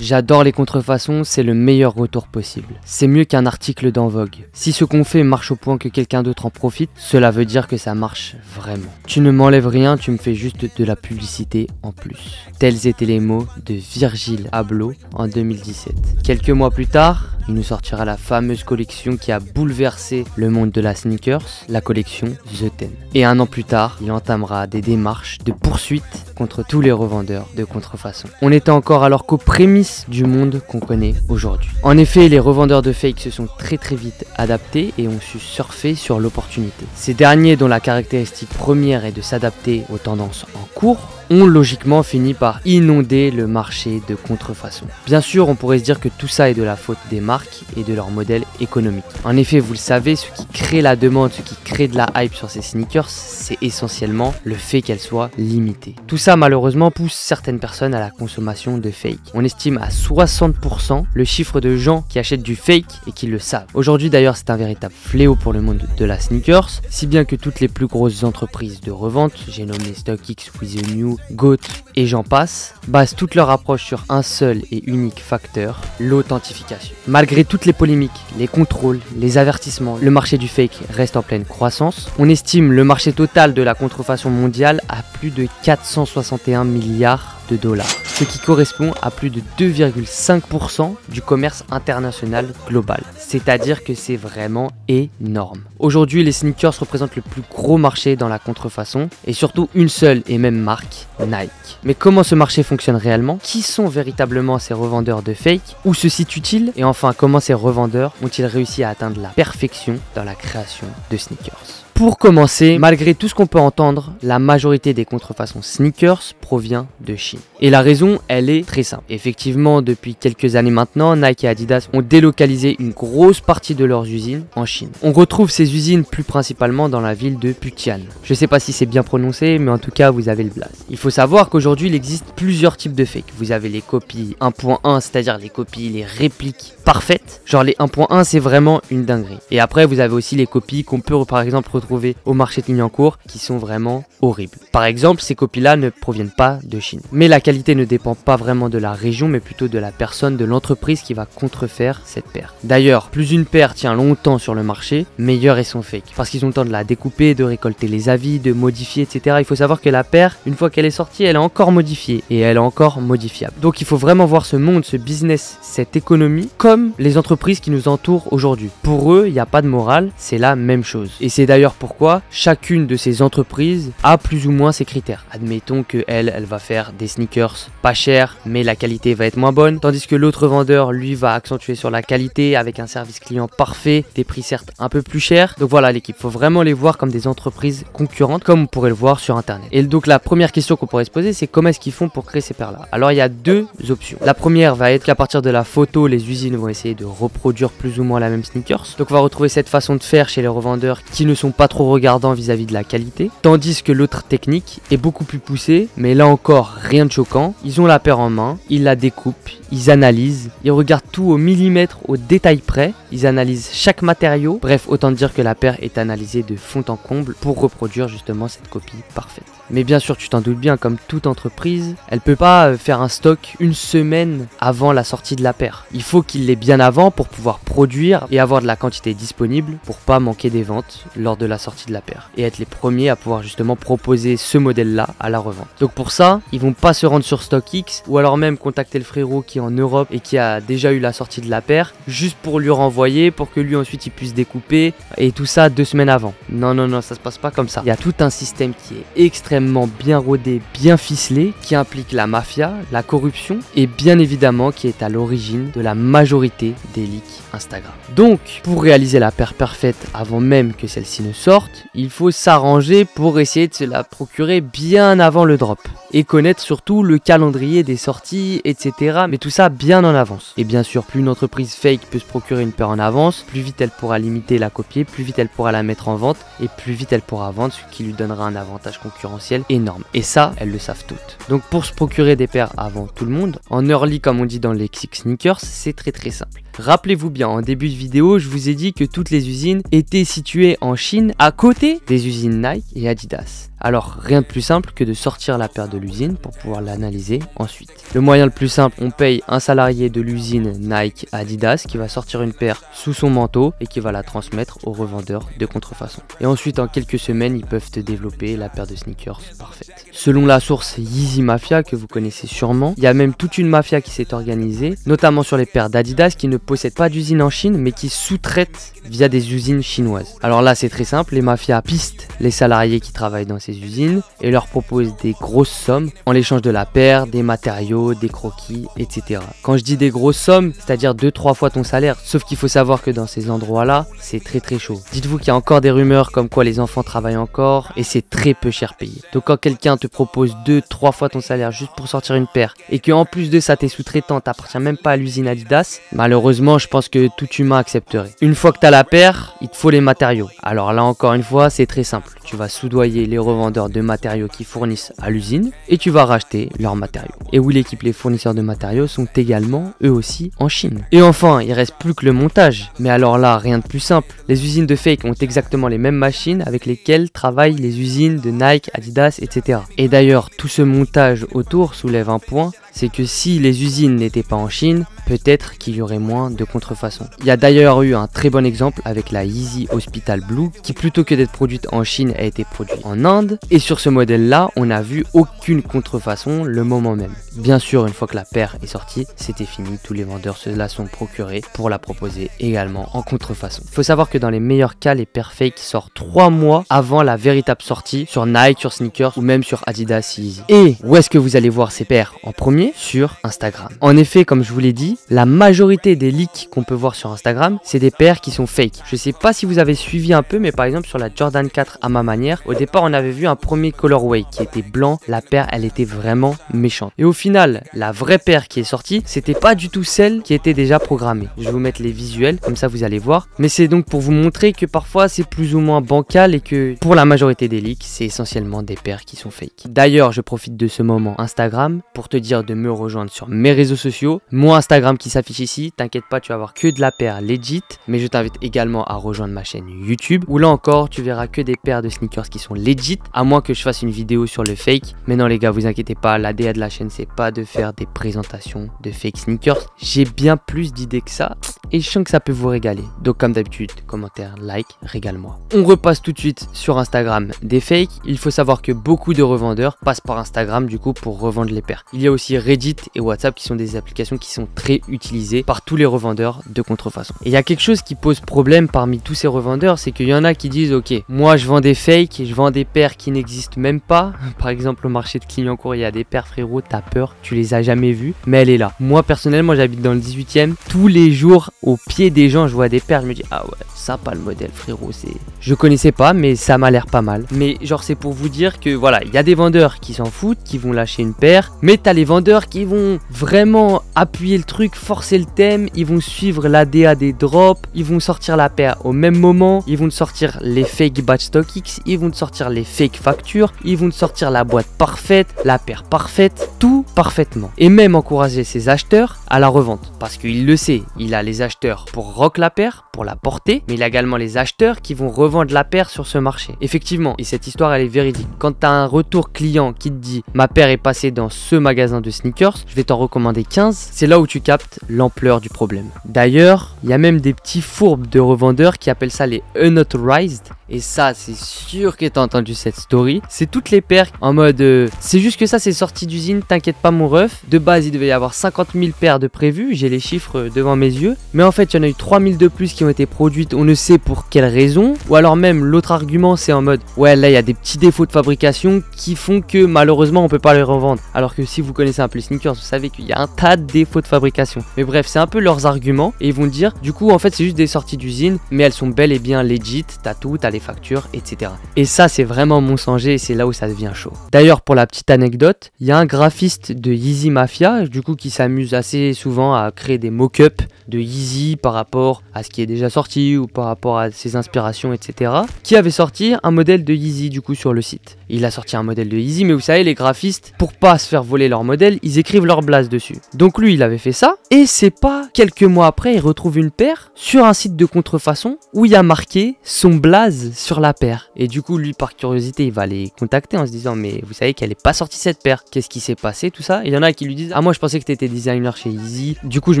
J'adore les contrefaçons, c'est le meilleur retour possible. C'est mieux qu'un article dans Vogue. Si ce qu'on fait marche au point que quelqu'un d'autre en profite, cela veut dire que ça marche vraiment. Tu ne m'enlèves rien, tu me fais juste de la publicité en plus. Tels étaient les mots de Virgil Abloh en 2017. Quelques mois plus tard, il nous sortira la fameuse collection qui a bouleversé le monde de la sneakers, la collection The Ten. Et un an plus tard, il entamera des démarches de poursuite contre tous les revendeurs de contrefaçon. On était encore alors qu'aux prémices du monde qu'on connaît aujourd'hui. En effet, les revendeurs de fake se sont très vite adaptés et ont su surfer sur l'opportunité. Ces derniers, dont la caractéristique première est de s'adapter aux tendances en cours, ont logiquement fini par inonder le marché de contrefaçon. Bien sûr, on pourrait se dire que tout ça est de la faute des marques et de leur modèle économique. En effet, vous le savez, ce qui crée la demande, ce qui crée de la hype sur ces sneakers, c'est essentiellement le fait qu'elles soient limitées. Tout ça, malheureusement, pousse certaines personnes à la consommation de fake. On estime à 60% le chiffre de gens qui achètent du fake et qui le savent. Aujourd'hui, d'ailleurs, c'est un véritable fléau pour le monde de la sneakers, si bien que toutes les plus grosses entreprises de revente, j'ai nommé StockX, With The New, GOAT et j'en passe, basent toute leur approche sur un seul et unique facteur, l'authentification. Malgré toutes les polémiques, les contrôles, les avertissements, le marché du fake reste en pleine croissance. On estime le marché total de la contrefaçon mondiale à plus de 461 milliards de dollars, ce qui correspond à plus de 2,5% du commerce international global. C'est-à-dire que c'est vraiment énorme. Aujourd'hui, les sneakers représentent le plus gros marché dans la contrefaçon et surtout une seule et même marque, Nike. Mais comment ce marché fonctionne réellement? Qui sont véritablement ces revendeurs de fake? Où se situent-ils? Et enfin, comment ces revendeurs ont-ils réussi à atteindre la perfection dans la création de sneakers? Pour commencer, malgré tout ce qu'on peut entendre, la majorité des contrefaçons sneakers provient de Chine. Et la raison, elle est très simple. Effectivement, depuis quelques années maintenant, Nike et Adidas ont délocalisé une grosse partie de leurs usines en Chine. On retrouve ces usines plus principalement dans la ville de Putian. Je sais pas si c'est bien prononcé, mais en tout cas, vous avez le blaze. Il faut savoir qu'aujourd'hui, il existe plusieurs types de fake. Vous avez les copies 1.1, c'est-à-dire les copies, les répliques parfaites. Genre les 1.1, c'est vraiment une dinguerie. Et après, vous avez aussi les copies qu'on peut par exemple retrouver au marché de Clignancourt qui sont vraiment horribles. Par exemple, ces copies-là ne proviennent pas de Chine. Mais la qualité ne dépend pas vraiment de la région, mais plutôt de la personne, de l'entreprise qui va contrefaire cette paire. D'ailleurs, plus une paire tient longtemps sur le marché, meilleur est son fake. Parce qu'ils ont le temps de la découper, de récolter les avis, de modifier, etc. Il faut savoir que la paire, une fois qu'elle est sortie, elle est encore modifiée et elle est encore modifiable. Donc il faut vraiment voir ce monde, ce business, cette économie comme les entreprises qui nous entourent aujourd'hui. Pour eux, il n'y a pas de morale, c'est la même chose. Et c'est d'ailleurs pourquoi chacune de ces entreprises a plus ou moins ses critères. Admettons que elle va faire des sneakers pas chers, mais la qualité va être moins bonne, tandis que l'autre vendeur, lui, va accentuer sur la qualité avec un service client parfait, des prix certes un peu plus chers. Donc voilà l'équipe, faut vraiment les voir comme des entreprises concurrentes, comme on pourrait le voir sur internet. Et donc la première question qu'on pourrait se poser, c'est comment est-ce qu'ils font pour créer ces paires là? Alors il y a deux options. La première va être qu'à partir de la photo, les usines vont essayer de reproduire plus ou moins la même sneakers. Donc on va retrouver cette façon de faire chez les revendeurs qui ne sont pas trop regardants vis-à-vis de la qualité, tandis que l'autre technique est beaucoup plus poussée, mais là encore rien de choquant. Ils ont la paire en main, ils la découpent, ils analysent, ils regardent tout au millimètre, au détail près, ils analysent chaque matériau. Bref, autant dire que la paire est analysée de fond en comble pour reproduire justement cette copie parfaite. Mais bien sûr, tu t'en doutes bien, comme toute entreprise, elle peut pas faire un stock une semaine avant la sortie de la paire. Il faut qu'il l'ait bien avant pour pouvoir produire et avoir de la quantité disponible pour pas manquer des ventes lors de la sortie de la paire. Et être les premiers à pouvoir justement proposer ce modèle-là à la revente. Donc pour ça, ils vont pas se rendre sur StockX ou alors même contacter le frérot qui est en Europe et qui a déjà eu la sortie de la paire juste pour lui renvoyer, pour que lui ensuite il puisse découper et tout ça 2 semaines avant. Non, non, non, ça se passe pas comme ça. Il y a tout un système qui est extrêmement bien rodé, bien ficelé, qui implique la mafia, la corruption et bien évidemment qui est à l'origine de la majorité des leaks Instagram. Donc, pour réaliser la paire parfaite avant même que celle-ci ne sorte, il faut s'arranger pour essayer de se la procurer bien avant le drop et connaître surtout le calendrier des sorties, etc. Mais tout ça bien en avance. Et bien sûr, plus une entreprise fake peut se procurer une paire en avance, plus vite elle pourra limiter la copier, plus vite elle pourra la mettre en vente et plus vite elle pourra vendre, ce qui lui donnera un avantage concurrentiel énorme. Et ça, elles le savent toutes. Donc pour se procurer des paires avant tout le monde, en early comme on dit dans le lexique sneakers, c'est très simple. Rappelez-vous bien, en début de vidéo, je vous ai dit que toutes les usines étaient situées en Chine à côté des usines Nike et Adidas. Alors rien de plus simple que de sortir la paire de l'usine pour pouvoir l'analyser ensuite. Le moyen le plus simple, on paye un salarié de l'usine Nike Adidas qui va sortir une paire sous son manteau et qui va la transmettre aux revendeurs de contrefaçon. Et ensuite en quelques semaines, ils peuvent te développer la paire de sneakers parfaite. Selon la source Yeezy Mafia que vous connaissez sûrement, il y a même toute une mafia qui s'est organisée, notamment sur les paires d'Adidas qui ne possèdent pas d'usine en Chine mais qui sous-traitent via des usines chinoises. Alors là c'est très simple, les mafias pistent les salariés qui travaillent dans ces usines et leur proposent des grosses sommes en l'échange de la paire, des matériaux, des croquis, etc. Quand je dis des grosses sommes, c'est-à-dire 2-3 fois ton salaire, sauf qu'il faut savoir que dans ces endroits-là, c'est très chaud. Dites-vous qu'il y a encore des rumeurs comme quoi les enfants travaillent encore et c'est très peu cher payé. Donc quand quelqu'un te propose 2-3 fois ton salaire juste pour sortir une paire et que en plus de ça t'es sous-traitant, t'appartiens même pas à l'usine Adidas, malheureusement je pense que tout humain accepterait. Une fois que t'as la paire, il te faut les matériaux. Alors là encore une fois, c'est très simple. Tu vas soudoyer les revendeurs de matériaux qui fournissent à l'usine et tu vas racheter leurs matériaux. Et oui l'équipe, les fournisseurs de matériaux sont également eux aussi en Chine. Et enfin, il reste plus que le montage. Mais alors là, rien de plus simple. Les usines de fake ont exactement les mêmes machines avec lesquelles travaillent les usines de Nike, Adidas, etc. Et d'ailleurs, tout ce montage autour soulève un point, c'est que si les usines n'étaient pas en Chine, peut-être qu'il y aurait moins de contrefaçon. Il y a d'ailleurs eu un très bon exemple avec la Yeezy Hospital Blue qui plutôt que d'être produite en Chine a été produite en Inde et sur ce modèle là on n'a vu aucune contrefaçon le moment même. Bien sûr une fois que la paire est sortie c'était fini, tous les vendeurs se la sont procurés pour la proposer également en contrefaçon. Il faut savoir que dans les meilleurs cas les paires fake sortent 3 mois avant la véritable sortie sur Nike, sur Sneakers ou même sur Adidas Yeezy. Et où est-ce que vous allez voir ces paires en premier? Sur Instagram. En effet comme je vous l'ai dit, la majorité des leaks qu'on peut voir sur Instagram, c'est des paires qui sont fake. Je sais pas si vous avez suivi un peu, mais par exemple sur la Jordan 4 à ma manière, au départ on avait vu un premier colorway qui était blanc, la paire elle était vraiment méchante. Et au final, la vraie paire qui est sortie, c'était pas du tout celle qui était déjà programmée. Je vais vous mettre les visuels, comme ça vous allez voir. Mais c'est donc pour vous montrer que parfois c'est plus ou moins bancal et que pour la majorité des leaks, c'est essentiellement des paires qui sont fake. D'ailleurs, je profite de ce moment Instagram pour te dire de me rejoindre sur mes réseaux sociaux. Mon Instagram qui s'affiche ici, t'inquiète pas, tu vas avoir que de la paire legit, mais je t'invite également à rejoindre ma chaîne YouTube où là encore tu verras que des paires de sneakers qui sont legit, à moins que je fasse une vidéo sur le fake. Mais non les gars, vous inquiétez pas, l'ADA de la chaîne c'est pas de faire des présentations de fake sneakers. J'ai bien plus d'idées que ça et je sens que ça peut vous régaler. Donc comme d'habitude, commentaire, like, régale-moi. On repasse tout de suite sur Instagram des fakes. Il faut savoir que beaucoup de revendeurs passent par Instagram du coup pour revendre les paires. Il y a aussi Reddit et WhatsApp qui sont des applications qui sont très utilisées par tous les revendeurs de contrefaçon. Et il y a quelque chose qui pose problème parmi tous ces revendeurs, c'est qu'il y en a qui disent ok, moi je vends des fakes, je vends des paires qui n'existent même pas. Par exemple au marché de Clignancourt, il y a des paires frérot, t'as peur, tu les as jamais vues, mais elle est là. Moi personnellement j'habite dans le 18e, tous les jours au pied des gens je vois des paires, je me dis ah ouais, ça pas le modèle frérot, c'est... Je connaissais pas mais ça m'a l'air pas mal. Mais genre c'est pour vous dire que voilà, il y a des vendeurs qui s'en foutent, qui vont lâcher une paire, mais t'as les vendeurs qui vont vraiment appuyer le truc, forcer le thème, ils vont suivre l'ADA des drops, ils vont sortir la paire au même moment, ils vont te sortir les fake batch StockX, ils vont te sortir les fake factures, ils vont te sortir la boîte parfaite, la paire parfaite, tout parfaitement. Et même encourager ses acheteurs à la revente, parce qu'il le sait, il a les acheteurs pour rock la paire, pour la porter, mais il a également les acheteurs qui vont revendre la paire sur ce marché. Effectivement, et cette histoire elle est véridique. Quand tu as un retour client qui te dit ma paire est passée dans ce magasin de sneakers, je vais t'en recommander 15, c'est là où tu captes l'ampleur du problème. D'ailleurs, il y a même des petits fourbes de revendeurs qui appellent ça les unauthorized. Et ça, c'est sûr que t'as entendu cette story. C'est toutes les paires en mode c'est juste que ça, c'est sorti d'usine, t'inquiète pas mon ref. De base, il devait y avoir 50 000 paires de prévues. J'ai les chiffres devant mes yeux. Mais en fait, il y en a eu 3 000 de plus qui ont été produites. On ne sait pour quelle raison. Ou alors même, l'autre argument, c'est en mode ouais, là, il y a des petits défauts de fabrication qui font que malheureusement, on peut pas les revendre. Alors que si vous connaissez un peu les sneakers, vous savez qu'il y a un tas de défauts de fabrication. Mais bref, c'est un peu leurs arguments. Et ils vont dire, du coup, en fait, c'est juste des sorties d'usine. Mais elles sont bel et bien legit. T'as tout, t'as les factures, etc. Et ça, c'est vraiment mensonger et c'est là où ça devient chaud. D'ailleurs, pour la petite anecdote, il y a un graphiste de Yeezy Mafia, du coup, qui s'amuse assez souvent à créer des mock-ups de Yeezy par rapport à ce qui est déjà sorti ou par rapport à ses inspirations, etc. qui avait sorti un modèle de Yeezy, du coup, sur le site. Il a sorti un modèle de Yeezy, mais vous savez, les graphistes, pour pas se faire voler leur modèle, ils écrivent leur blaze dessus. Donc lui, il avait fait ça, et c'est pas quelques mois après, il retrouve une paire sur un site de contrefaçon où il y a marqué son blaze sur la paire. Et du coup, lui, par curiosité, il va les contacter en se disant, mais vous savez qu'elle est pas sortie cette paire, qu'est-ce qui s'est passé, tout ça. Et il y en a qui lui disent, ah moi je pensais que t'étais designer chez Yeezy, du coup je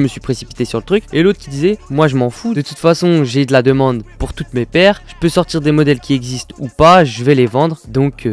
me suis précipité sur le truc. Et l'autre qui disait, moi je m'en fous, de toute façon j'ai de la demande pour toutes mes paires, je peux sortir des modèles qui existent ou pas, je vais les vendre, donc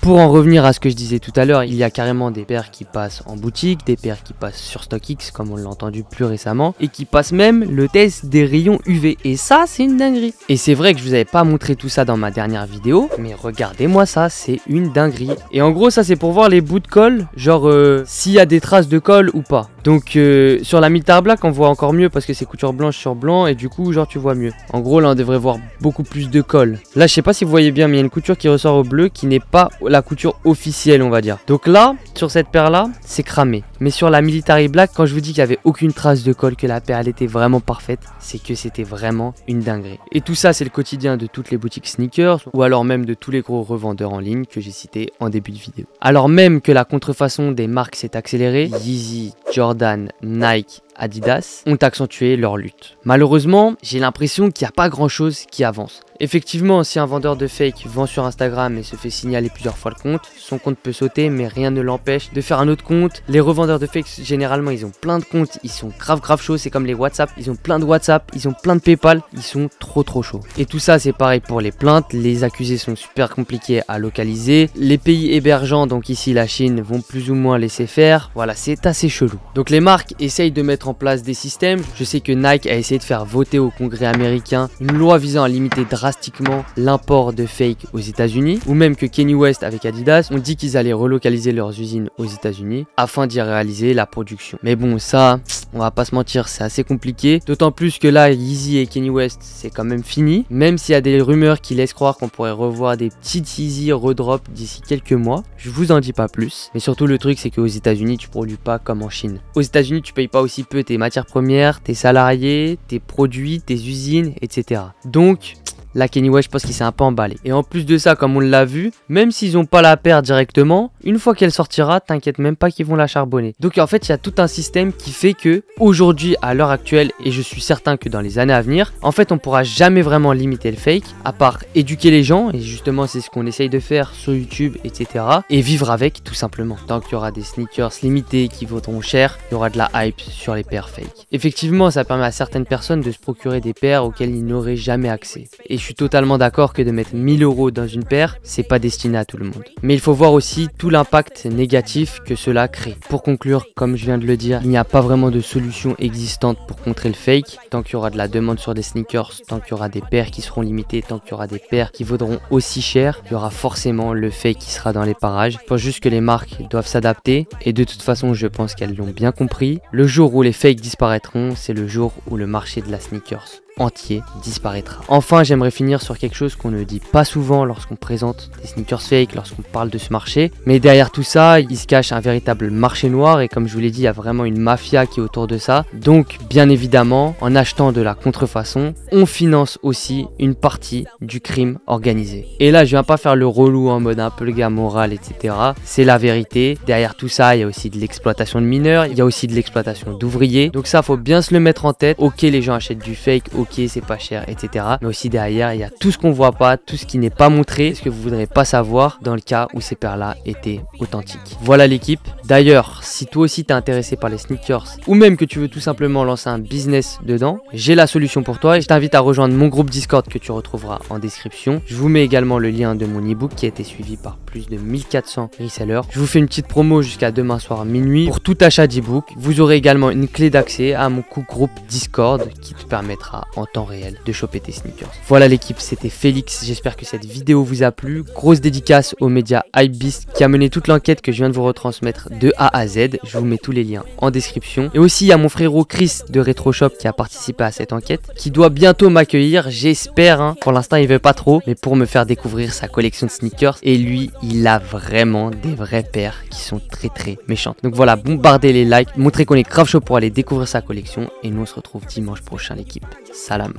pour en revenir à ce que je disais tout à l'heure, il y a carrément des paires qui passent en boutique, des paires qui passent sur StockX comme on l'a entendu plus récemment, et qui passent même le test des rayons UV. Et ça, c'est une dinguerie. Et c'est vrai que je vous avais pas montré tout ça dans ma dernière vidéo, mais regardez-moi ça, c'est une dinguerie. Et en gros, ça c'est pour voir les bouts de colle, genre s'il y a des traces de colle ou pas. Donc sur la Military Black, on voit encore mieux parce que c'est couture blanche sur blanc et du coup, genre tu vois mieux. En gros, là on devrait voir beaucoup plus de colle. Là, je sais pas si vous voyez bien, mais il y a une couture qui ressort au bleu qui n'est pas la couture officielle, on va dire. Donc là, sur cette paire là, c'est cramé. Mais sur la Military Black, quand je vous dis qu'il n'y avait aucune trace de colle, que la paire elle était vraiment parfaite, c'est que c'était vraiment une dinguerie. Et tout ça, c'est le quotidien de toutes les boutiques sneakers ou alors même de tous les gros revendeurs en ligne que j'ai cités en début de vidéo. Alors même que la contrefaçon des marques s'est accélérée, Yeezy, Jordan, Nike, Adidas ont accentué leur lutte. Malheureusement, j'ai l'impression qu'il n'y a pas grand chose qui avance. Effectivement, si un vendeur de fake vend sur Instagram et se fait signaler plusieurs fois le compte, son compte peut sauter, mais rien ne l'empêche de faire un autre compte. Les revendeurs de fake, généralement, ils ont plein de comptes, ils sont grave chauds, c'est comme les WhatsApp, ils ont plein de WhatsApp, ils ont plein de PayPal, ils sont trop chauds. Et tout ça, c'est pareil pour les plaintes, les accusés sont super compliqués à localiser, les pays hébergeants, donc ici la Chine, vont plus ou moins laisser faire, voilà, c'est assez chelou. Donc les marques essayent de mettre en place des systèmes. Je sais que Nike a essayé de faire voter au Congrès américain une loi visant à limiter drastiquement l'import de fake aux États-Unis, ou même que Kanye West avec Adidas ont dit qu'ils allaient relocaliser leurs usines aux États-Unis afin d'y réaliser la production. Mais bon, ça, on va pas se mentir, c'est assez compliqué, d'autant plus que là, Yeezy et Kanye West, c'est quand même fini, même s'il y a des rumeurs qui laissent croire qu'on pourrait revoir des petites Yeezy redrop d'ici quelques mois. Je vous en dis pas plus, mais surtout le truc, c'est qu'aux États-Unis, tu produis pas comme en Chine. Aux États-Unis, tu payes pas aussi peu tes matières premières, tes salariés, tes produits, tes usines, etc. Donc, là, Kanye West, je pense qu'il s'est un peu emballé. Et en plus de ça, comme on l'a vu, même s'ils n'ont pas la paire directement, une fois qu'elle sortira, t'inquiète même pas qu'ils vont la charbonner. Donc en fait, il y a tout un système qui fait que aujourd'hui, à l'heure actuelle, et je suis certain que dans les années à venir, en fait, on pourra jamais vraiment limiter le fake, à part éduquer les gens, et justement, c'est ce qu'on essaye de faire sur YouTube, etc. Et vivre avec, tout simplement. Tant qu'il y aura des sneakers limités qui vaudront cher, il y aura de la hype sur les paires fake. Effectivement, ça permet à certaines personnes de se procurer des paires auxquelles ils n'auraient jamais accès. Et je suis totalement d'accord que de mettre 1000 € dans une paire, c'est pas destiné à tout le monde. Mais il faut voir aussi tout l'impact négatif que cela crée. Pour conclure, comme je viens de le dire, il n'y a pas vraiment de solution existante pour contrer le fake. Tant qu'il y aura de la demande sur des sneakers, tant qu'il y aura des paires qui seront limitées, tant qu'il y aura des paires qui vaudront aussi cher, il y aura forcément le fake qui sera dans les parages. Je pense juste que les marques doivent s'adapter et de toute façon, je pense qu'elles l'ont bien compris. Le jour où les fakes disparaîtront, c'est le jour où le marché de la sneakers entier disparaîtra. Enfin, j'aimerais finir sur quelque chose qu'on ne dit pas souvent lorsqu'on présente des sneakers fake, lorsqu'on parle de ce marché. Mais derrière tout ça, il se cache un véritable marché noir et comme je vous l'ai dit, il y a vraiment une mafia qui est autour de ça. Donc, bien évidemment, en achetant de la contrefaçon, on finance aussi une partie du crime organisé. Et là, je viens pas faire le relou en mode un peu le gars moral, etc. C'est la vérité. Derrière tout ça, il y a aussi de l'exploitation de mineurs, il y a aussi de l'exploitation d'ouvriers. Donc ça, faut bien se le mettre en tête. Ok, les gens achètent du fake, ok, c'est pas cher, etc. Mais aussi derrière, il y a tout ce qu'on voit pas, tout ce qui n'est pas montré, ce que vous voudrez pas savoir dans le cas où ces paires-là étaient authentiques. Voilà l'équipe. D'ailleurs, si toi aussi t'es intéressé par les sneakers ou même que tu veux tout simplement lancer un business dedans, j'ai la solution pour toi et je t'invite à rejoindre mon groupe Discord que tu retrouveras en description. Je vous mets également le lien de mon ebook qui a été suivi par plus de 1400 resellers. Je vous fais une petite promo jusqu'à demain soir minuit pour tout achat d'ebook. Vous aurez également une clé d'accès à mon groupe Discord qui te permettra en temps réel de choper tes sneakers. Voilà l'équipe, c'était Félix, j'espère que cette vidéo vous a plu. Grosse dédicace aux médias Hypebeast qui a mené toute l'enquête que je viens de vous retransmettre de A à Z. Je vous mets tous les liens en description. Et aussi à mon frérot Chris de RetroShop qui a participé à cette enquête, qui doit bientôt m'accueillir, j'espère. Hein. Pour l'instant il veut pas trop, mais pour me faire découvrir sa collection de sneakers. Et lui, il a vraiment des vraies paires qui sont très méchantes. Donc voilà, bombardez les likes, montrez qu'on est grave chaud pour aller découvrir sa collection. Et nous on se retrouve dimanche prochain l'équipe. Salam.